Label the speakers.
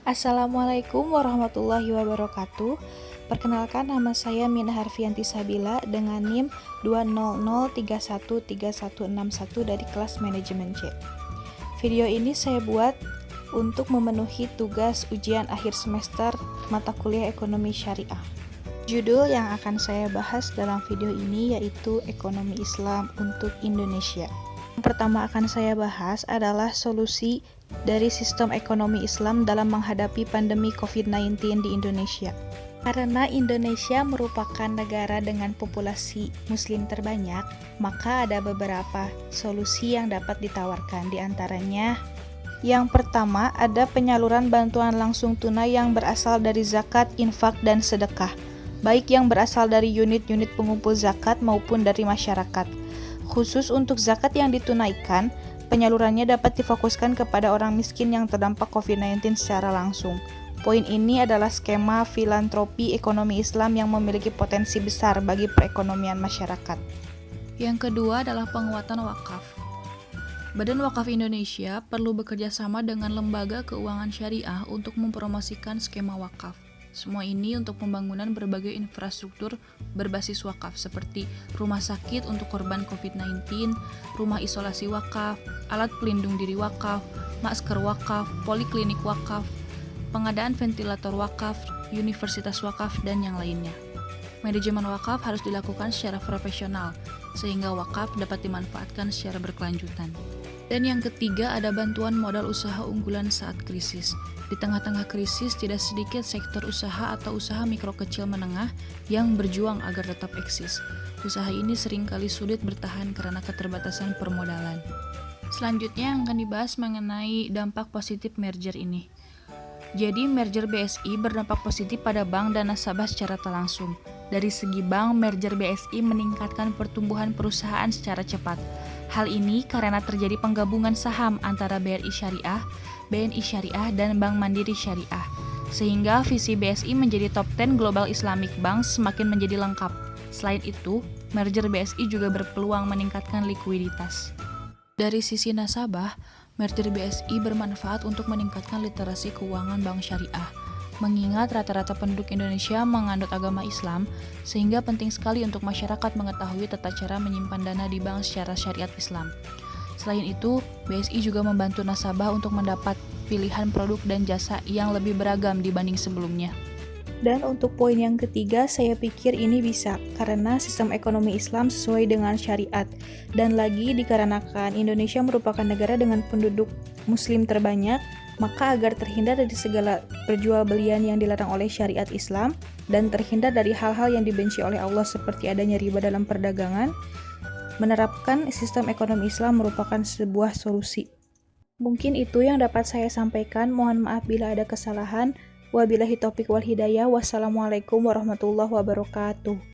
Speaker 1: Assalamualaikum warahmatullahi wabarakatuh. Perkenalkan, nama saya Mina Harfianti Sabila dengan NIM 200313161 dari kelas manajemen C. Video ini saya buat untuk memenuhi tugas ujian akhir semester mata kuliah Ekonomi Syariah. Judul yang akan saya bahas dalam video ini yaitu Ekonomi Islam untuk Indonesia. Yang pertama akan saya bahas adalah solusi dari sistem ekonomi Islam dalam menghadapi pandemi COVID-19 di Indonesia. Karena Indonesia merupakan negara dengan populasi muslim terbanyak, maka ada beberapa solusi yang dapat ditawarkan. Di antaranya, yang pertama ada penyaluran bantuan langsung tunai yang berasal dari zakat, infak, dan sedekah, baik yang berasal dari unit-unit pengumpul zakat maupun dari masyarakat. Khusus untuk zakat yang ditunaikan, penyalurannya dapat difokuskan kepada orang miskin yang terdampak COVID-19 secara langsung. Poin ini adalah skema filantropi ekonomi Islam yang memiliki potensi besar bagi perekonomian masyarakat. Yang kedua adalah penguatan wakaf. Badan Wakaf Indonesia perlu bekerja sama dengan lembaga keuangan syariah untuk mempromosikan skema wakaf. Semua ini untuk pembangunan berbagai infrastruktur berbasis wakaf seperti rumah sakit untuk korban COVID-19, rumah isolasi wakaf, alat pelindung diri wakaf, masker wakaf, poliklinik wakaf, pengadaan ventilator wakaf, universitas wakaf, dan yang lainnya. Manajemen wakaf harus dilakukan secara profesional, sehingga wakaf dapat dimanfaatkan secara berkelanjutan. Dan yang ketiga ada bantuan modal usaha unggulan saat krisis. Di tengah-tengah krisis, tidak sedikit sektor usaha atau usaha mikro kecil menengah yang berjuang agar tetap eksis. Usaha ini seringkali sulit bertahan karena keterbatasan permodalan. Selanjutnya akan dibahas mengenai dampak positif merger ini. Jadi, merger BSI berdampak positif pada bank dan nasabah secara tak langsung. Dari segi bank, merger BSI meningkatkan pertumbuhan perusahaan secara cepat. Hal ini karena terjadi penggabungan saham antara BRI Syariah, BNI Syariah, dan Bank Mandiri Syariah, sehingga visi BSI menjadi top 10 Global Islamic Bank semakin menjadi lengkap. Selain itu, merger BSI juga berpeluang meningkatkan likuiditas. Dari sisi nasabah, merger BSI bermanfaat untuk meningkatkan literasi keuangan bank syariah. Mengingat rata-rata penduduk Indonesia menganut agama Islam, sehingga penting sekali untuk masyarakat mengetahui tata cara menyimpan dana di bank secara syariat Islam. Selain itu, BSI juga membantu nasabah untuk mendapat pilihan produk dan jasa yang lebih beragam dibanding sebelumnya. Dan untuk poin yang ketiga, saya pikir ini bisa karena sistem ekonomi Islam sesuai dengan syariat. Dan lagi dikarenakan Indonesia merupakan negara dengan penduduk muslim terbanyak, maka agar terhindar dari segala perjualbelian yang dilarang oleh syariat Islam dan terhindar dari hal-hal yang dibenci oleh Allah seperti adanya riba dalam perdagangan, menerapkan sistem ekonomi Islam merupakan sebuah solusi. Mungkin itu yang dapat saya sampaikan. Mohon maaf bila ada kesalahan. Wabillahi taufiq wal hidayah. Wassalamualaikum warahmatullahi wabarakatuh.